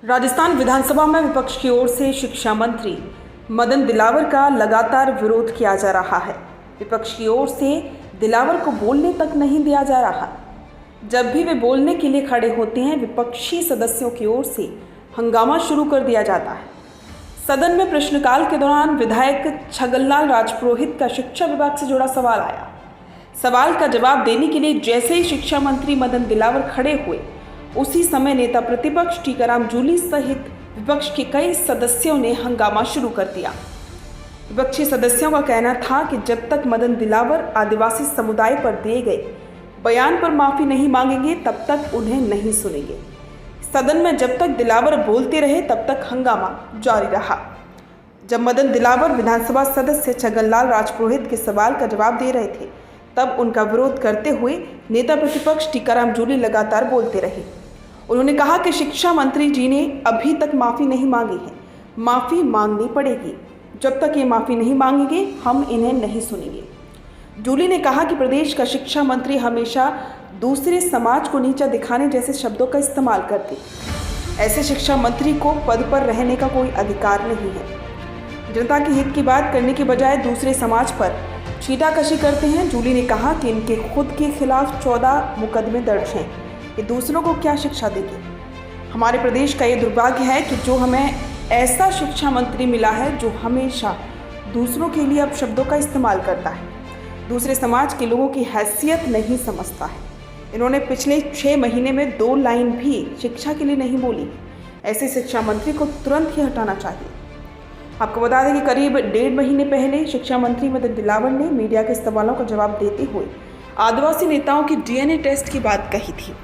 राजस्थान विधानसभा में विपक्ष की ओर से शिक्षा मंत्री मदन दिलावर का लगातार विरोध किया जा रहा है। विपक्ष की ओर से दिलावर को बोलने तक नहीं दिया जा रहा। जब भी वे बोलने के लिए खड़े होते हैं, विपक्षी सदस्यों की ओर से हंगामा शुरू कर दिया जाता है। सदन में प्रश्नकाल के दौरान विधायक छगनलाल राजपुरोहित का शिक्षा विभाग से जुड़ा सवाल आया। सवाल का जवाब देने के लिए जैसे ही शिक्षा मंत्री मदन दिलावर खड़े हुए, उसी समय नेता प्रतिपक्ष टीकाराम जूली सहित विपक्ष के कई सदस्यों ने हंगामा शुरू कर दिया। विपक्षी सदस्यों का कहना था कि जब तक मदन दिलावर आदिवासी समुदाय पर दिए गए बयान पर माफी नहीं मांगेंगे, तब तक उन्हें नहीं सुनेंगे। सदन में जब तक दिलावर बोलते रहे, तब तक हंगामा जारी रहा। जब मदन दिलावर विधानसभा सदस्य छगनलाल राजपुरोहित के सवाल का जवाब दे रहे थे, तब उनका विरोध करते हुए नेता प्रतिपक्ष टीकाराम जूली लगातार बोलते रहे। उन्होंने कहा कि शिक्षा मंत्री जी ने अभी तक माफ़ी नहीं मांगी है, माफ़ी मांगनी पड़ेगी। जब तक ये माफ़ी नहीं मांगेंगे, हम इन्हें नहीं सुनेंगे। जूली ने कहा कि प्रदेश का शिक्षा मंत्री हमेशा दूसरे समाज को नीचा दिखाने जैसे शब्दों का इस्तेमाल करते। ऐसे शिक्षा मंत्री को पद पर रहने का कोई अधिकार नहीं है। जनता के हित की बात करने के बजाय दूसरे समाज पर छीटाकशी करते हैं। जूली ने कहा कि इनके खुद के खिलाफ 14 मुकदमे दर्ज हैं। ये दूसरों को क्या शिक्षा देगी? हमारे प्रदेश का ये दुर्भाग्य है कि जो हमें ऐसा शिक्षा मंत्री मिला है जो हमेशा दूसरों के लिए अपशब्दों का इस्तेमाल करता है, दूसरे समाज के लोगों की हैसियत नहीं समझता है। इन्होंने पिछले 6 महीने में 2 लाइन भी शिक्षा के लिए नहीं बोली। ऐसे शिक्षा मंत्री को तुरंत ही हटाना चाहिए। आपको बता दें कि करीब 1.5 महीने पहले शिक्षा मंत्री मदन दिलावर ने मीडिया के सवालों का जवाब देते हुए आदिवासी नेताओं की डीएनए टेस्ट की बात कही थी।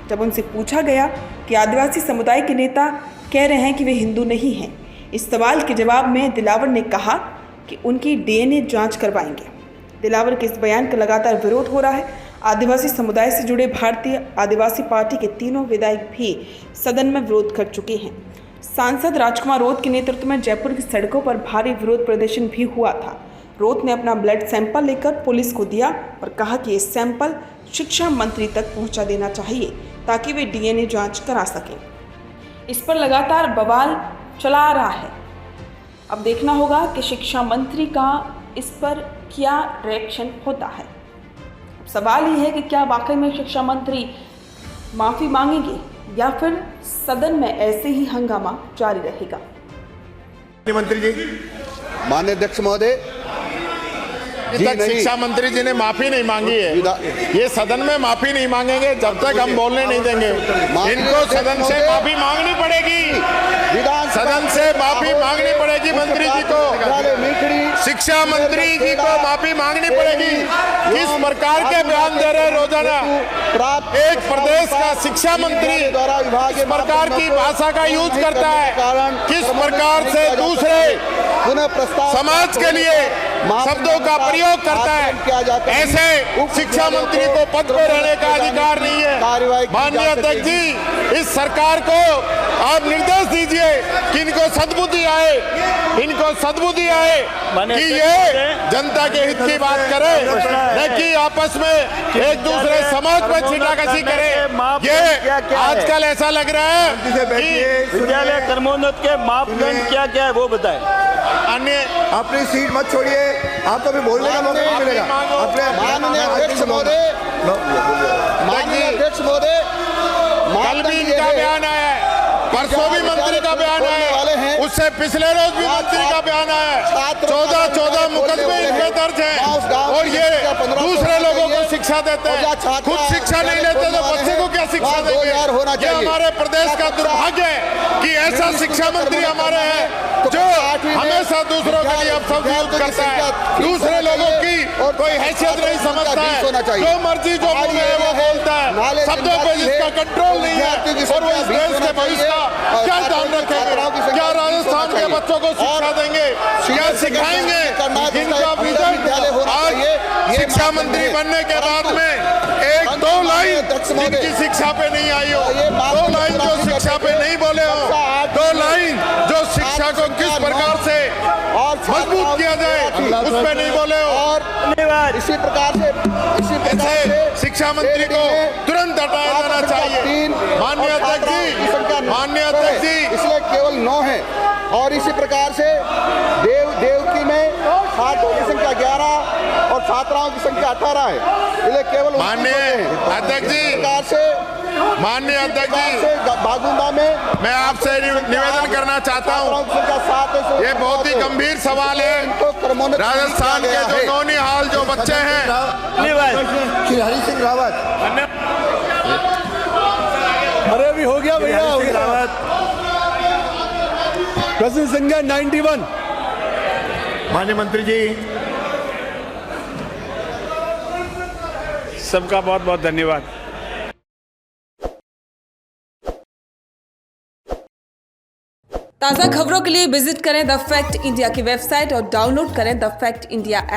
जब उनसे पूछा गया कि आदिवासी समुदाय के नेता कह रहे हैं कि वे हिंदू नहीं हैं, इस सवाल के जवाब में दिलावर ने कहा कि उनकी डीएनए जांच करवाएंगे। दिलावर के इस बयान का लगातार विरोध हो रहा है। आदिवासी समुदाय से जुड़े भारतीय आदिवासी पार्टी के तीनों विधायक भी सदन में विरोध कर चुके हैं। सांसद राजकुमार रोत के नेतृत्व में जयपुर की सड़कों पर भारी विरोध प्रदर्शन भी हुआ था। रोत ने अपना ब्लड सैंपल लेकर पुलिस को दिया और कहा कि ये सैंपल शिक्षा मंत्री तक पहुंचा देना चाहिए ताकि वे डीएनए जांच करा सकें। इस पर लगातार बवाल चला आ रहा है। अब देखना होगा कि शिक्षा मंत्री का इस पर क्या रिएक्शन होता है। सवाल ये है कि क्या वाकई में शिक्षा मंत्री माफ़ी मांगेंगे या फिर सदन में ऐसे ही हंगामा जारी रहेगा। मंत्री जी, माननीय अध्यक्ष महोदय, शिक्षा मंत्री जी ने माफी नहीं मांगी है। ये सदन में माफी नहीं मांगेंगे जब तक हम बोलने नहीं देंगे। इनको सदन से माफी मांगनी पड़ेगी, सदन से माफी मांगनी पड़ेगी। मंत्री जी को, शिक्षा मंत्री जी को माफी मांगनी पड़ेगी। किस प्रकार के बयान दे रहे रोजाना? एक प्रदेश का शिक्षा मंत्री किस प्रकार की भाषा का यूज करता है, किस प्रकार से दूसरे समाज के लिए शब्दों का प्रयोग करता है। ऐसे शिक्षा मंत्री को पद पर रहने का अधिकार नहीं है। माननीय अध्यक्ष जी, इस सरकार को आप निर्देश दीजिए कि इनको सद्बुद्धि आए, इनको सद्बुद्धि आए कि ये जनता के हित की बात करे, न कि आपस में एक दूसरे समाज पर छीटाकशी करे। ये आजकल ऐसा लग रहा है कि विद्यालय कर्मोन्नत के मापदंड क्या क्या है वो बताएं। अन्य अपनी सीट मत छोड़िए, आपको भी बोलने का मौका नहीं मिलेगा। माननीय अध्यक्ष महोदय, माननीय अध्यक्ष महोदय, कल भी इनका बयान आया है, परसों भी मंत्री का बयान आया है, उससे पिछले रोज भी मंत्री का बयान आया है। 14 मुकदमे इनके दर्ज हैं और ये दूसरे लोगों को शिक्षा देते हैं, खुद शिक्षा नहीं लेते तो बच्चे को क्या शिक्षा देंगे? ये हमारे प्रदेश का दुर्भाग्य है कि ऐसा शिक्षा मंत्री हमारे हैं जो हमेशा दूसरों के लिए अपशब्द यूज करता है, दूसरे लोगों की कोई हैसियत नहीं समझता है, जो मर्जी जो मुंह में वो बोलता है, शब्दों पे जिसका कंट्रोल नहीं है और वो इस देश के भविष्य का क्या ध्यान रखेंगे? क्या राजस्थान के बच्चों को शिक्षा देंगे? क्या सिखाएंगे? जिनका विजन आज शिक्षा मंत्री बनने के बाद में 1-2 लाइन जिनकी शिक्षा पे नहीं आई हो, 2 लाइन जो शिक्षा पे नहीं बोले हो, 2 लाइन जो शिक्षा को किस प्रकार से मजबूत किया जाए उस पे नहीं बोले हो। और इसी प्रकार से शिक्षा मंत्री को तुरंत हटाया जाना चाहिए। माननीय अध्यक्ष जी, माननीय अध्यक्ष जी, इसलिए केवल 9 है और इसी प्रकार से देवकी में छात्रों की संख्या 11 और छात्राओं की संख्या 18 है, इसलिए केवल माननीय अध्यक्ष जी, प्रकार से माननीय अध्यक्ष जी, बागुंदा में मैं आपसे निवेदन करना चाहता हूँ, संख्या 7 है। ये बहुत ही गंभीर सवाल है। राजस्थान के जो नौनिहाल जो बच्चे हैं, श्री हरि सिंह रावत, अरे अभी हो गया भैया, हो गया। प्रश्न संख्या 91। माननीय मंत्री जी, सबका बहुत बहुत धन्यवाद। ताज़ा खबरों के लिए विजिट करें द फैक्ट इंडिया की वेबसाइट और डाउनलोड करें द फैक्ट इंडिया ऐप।